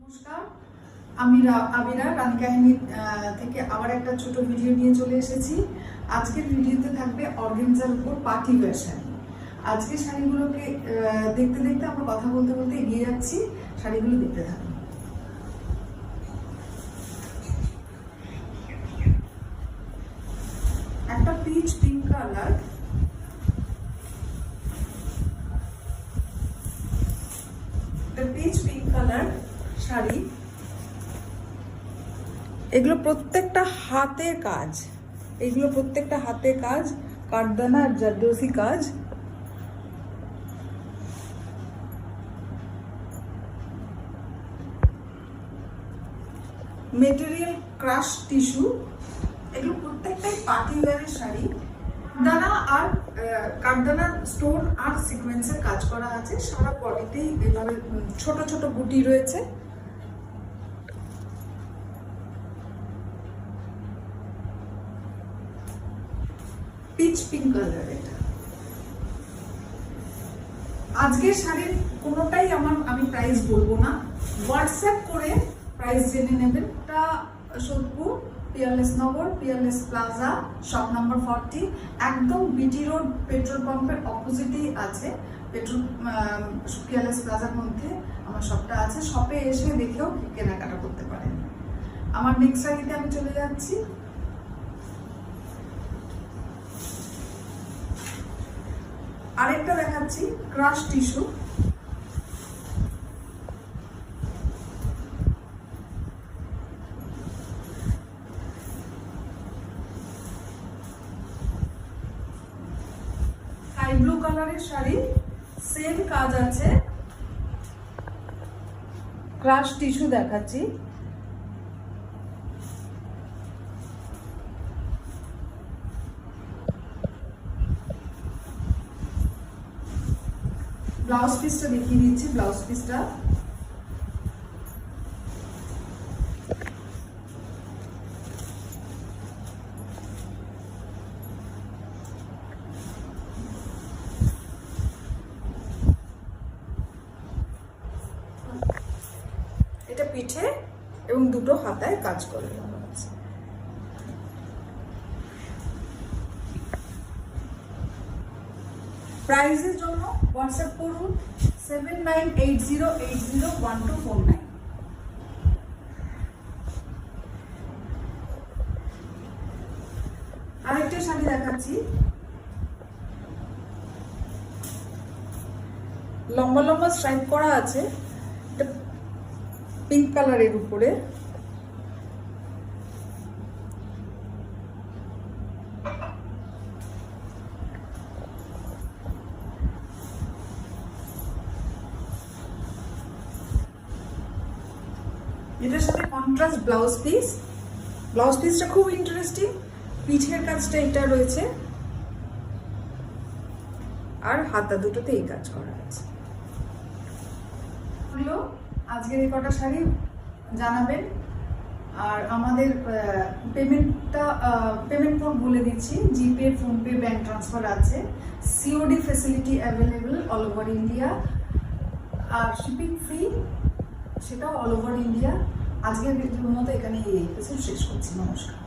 নমস্কার, আমি আবিরা রানী কাহিনী থেকে আবার একটা ছোট ভিডিও নিয়ে চলে এসেছি। আজকের ভিডিওতে থাকবে অর্গানজার উপর পার্টি ওয়্যার শাড়ি। আজকে শাড়িগুলোকে দেখতে দেখতে আমরা কথা বলতে বলতে এগিয়ে যাচ্ছি। শাড়িগুলো দেখতে থাকুন। একটা peach pink colour, peach pink colour sari. এগুলো প্রত্যেকটা হাতের কাজ, কাঠদানা আর জারদোসি কাজ। Material crush tissue. এগুলো প্রত্যেকটাই পার্টি ওয়্যারের শাড়ি। কাঠদানা স্টোন আর সিকোয়েন্সের কাজ করা আছে। সারা বডিতেই এভাবে ছোট ছোট বুটি রয়েছে। পিচ পিঙ্ক কালার এটা। আজকের শাড়ির কোনোটাই আমি প্রাইস বলবো না, হোয়াটসঅ্যাপ করে প্রাইস জেনে নেবেন। এটা সোদপুর পিয়ারলেস নগর, পিয়ারলেস প্লাজা, শপ নাম্বার 40, একদম বিটি রোড পেট্রোল পাম্পের অপোজিটেই আছে। পিয়ারলেস প্লাজার মধ্যে আমার শপটা আছে। শপে এসে দেখেও কেনাকাটা করতে পারেন। আমার নেক্সট শাড়িতে আমি চলে যাচ্ছি। আরেকটা দেখাচ্ছি ক্রাশ টিস্যু। স্কাই ব্লু কালারের শাড়ি, সেম কাজ আছে। ক্রাশ টিস্যু দেখাচ্ছি। ব্লাউজ পিসটা দেখিয়ে দিচ্ছি। ব্লাউজ পিসটা এটা পিঠে এবং দুটো হাতায় কাজ করে দেওয়া আছে। প্রাইসের জন্য হোয়াটসঅ্যাপ করুন 7980801249। আরেকটা শাড়ি দেখাচ্ছি, লম্বা লম্বা স্ট্রাইপ করা আছে। এটা পিঙ্ক কালারের উপরে। এটার সাথে কন্ট্রাস্ট ব্লাউজ পিস। ব্লাউজ পিসটা খুব ইন্টারেস্টিং। পিঠের কাজটা এটা রয়েছে আর হাতা দুটোতে এই কাজ করা আছে। আজকের এই কটা শাড়ি জানাবেন। আর আমাদের পেমেন্ট মোড বলে দিচ্ছি। জিপে, ফোনপে, ব্যাংক ট্রান্সফার আছে। COD facility available all over India. আর শিপিং ফ্রি, সেটাও অল ওভার ইন্ডিয়া। আজকের ভিডিওর মতো এখানে এই এপিসোড শেষ করছি। নমস্কার।